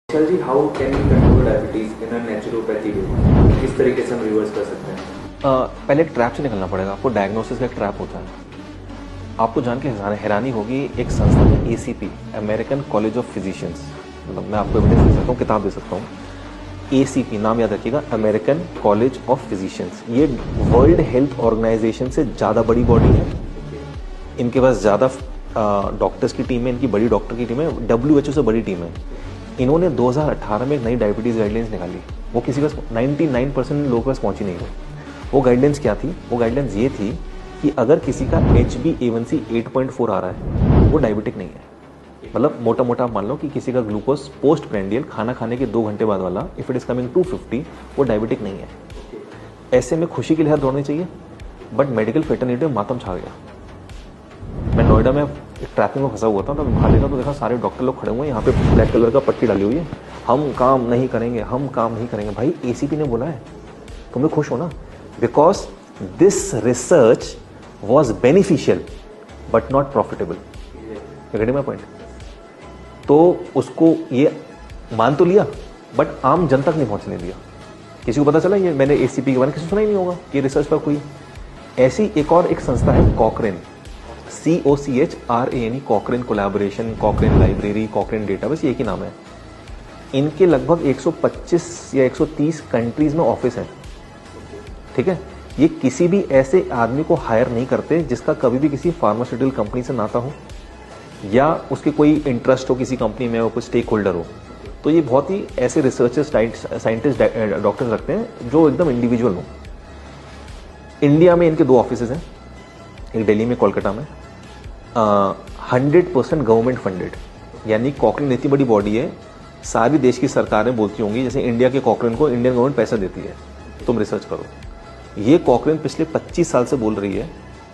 Sir ji, how can we control diabetes in a naturopathy way? किस तरीके से हम रिवर्स कर सकते हैं? पहले एक ट्रैप से निकलना पड़ेगा। आपको डायग्नोसिस का एक ट्रैप होता है। आपको जान के हैरानी होगी, एक संस्था है ACP, American college of physicians. मतलब मैं आपको एविडेंस दे सकता हूँ, किताब दे सकता हूँ। ACP नाम याद रखिएगा, अमेरिकन कॉलेज ऑफ फिजिशियंस। ये वर्ल्ड हेल्थ ऑर्गेनाइजेशन से ज़्यादा बड़ी बॉडी है। इनके पास ज़्यादा डॉक्टर्स की टीम है, इनकी बड़ी डॉक्टर की टीम है, WHO से बड़ी टीम है। इन्होंने 2018 में एक नई डायबिटीज़ गाइडलाइंस निकाली। वो किसी का 99% लोगों के पास पहुंची नहीं हो। वो गाइडलाइंस क्या थी? वो गाइडलाइंस ये थी कि अगर किसी का HbA1c 8.4 आ रहा है, वो डायबिटिक नहीं है। मतलब मोटा मोटा मान लो कि किसी का ग्लूकोज पोस्ट प्रेंडियल खाना खाने के 2 घंटे बाद वाला, इफ इट इज कमिंग 250, वो डायबिटिक नहीं है। ऐसे में खुशी की लहर दौड़नी चाहिए, बट मेडिकल फेटर्निटी में मातम छा गया। मैं नोएडा में ट्रैफिक में फंसा हुआ था, तो बाहर देखा तो देखा सारे डॉक्टर लोग खड़े हुए हैं, यहाँ पे ब्लैक कलर का पट्टी डाली हुई है, हम काम नहीं करेंगे, हम काम नहीं करेंगे। भाई ACP ने बोला है, तुम्हें खुश हो ना, because this research was beneficial but not profitable. Getting my point? तो उसको ये मान तो लिया, बट आम जन तक नहीं पहुंचने दिया। किसी को पता चला ये मैंने ACP के बारे में किसी सुना ही नहीं होगा कि रिसर्च पर हुई। ऐसी एक और एक संस्था है कॉकरेन, COCHRANE, कॉकरेन कोलैबोरेशन, कॉकरेन लाइब्रेरी, कॉकरेन डेटाबेस, एक ही नाम है। इनके लगभग 125 या 130 कंट्रीज में ऑफिस है। ठीक है, ये किसी भी ऐसे आदमी को हायर नहीं करते जिसका कभी भी किसी फार्मास्यूटिकल कंपनी से नाता हो या उसके कोई इंटरेस्ट हो किसी कंपनी में, वो कोई स्टेक होल्डर हो। तो ये बहुत ही ऐसे रिसर्चर्स, साइंटिस्ट, डॉक्टर्स रखते हैं जो एकदम इंडिविजुअल हो। इंडिया में इनके 2 ऑफिस हैं, एक दिल्ली में, कोलकाता में। 100% गवर्नमेंट फंडेड, यानी कॉकरेन इतनी बड़ी बॉडी है, सारी देश की सरकारें बोलती होंगी जैसे इंडिया के कॉकरेन को इंडियन गवर्नमेंट पैसा देती है, तुम रिसर्च करो। ये कॉकरेन पिछले 25 साल से बोल रही है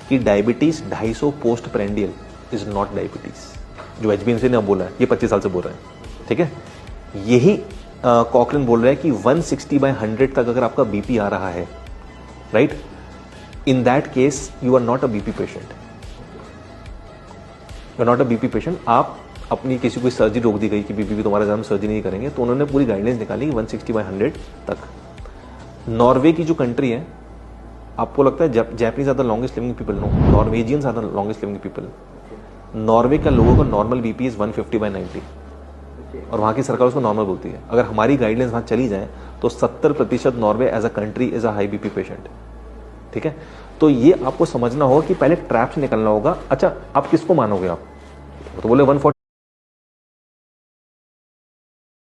कि diabetes 250 post prandial is not diabetes. जो HbA1c ने अब बोला है, ये 25 साल से बोल रहे हैं। ठीक है, यही कॉकरेन बोल रहा है कि 160/100 तक अगर आपका BP आ रहा है, right, in that case you are not a BP patient. You are not a BP patient. आप अपनी किसी को सर्जरी रोक दी गई कि BP तुम्हारा ज्यादा सर्जरी नहीं करेंगे, तो उन्होंने पूरी गाइडलाइंस निकाली 160/100 तक। नॉर्वे की जो कंट्री है, आपको लगता है Japanese are the longest living people? No, Norwegians are the longest living people. Norway का लोगों का नॉर्मल BP इज 150/90 और वहां की सरकार उसको नॉर्मल बोलती है। अगर हमारी गाइडलाइंस वहां चली जाए तो 70% Norway as a country is a high BP patient. ठीक है, तो ये आपको समझना होगा कि पहले ट्रैप से निकलना होगा। अच्छा, आप किसको मानोगे? आप तो बोले 140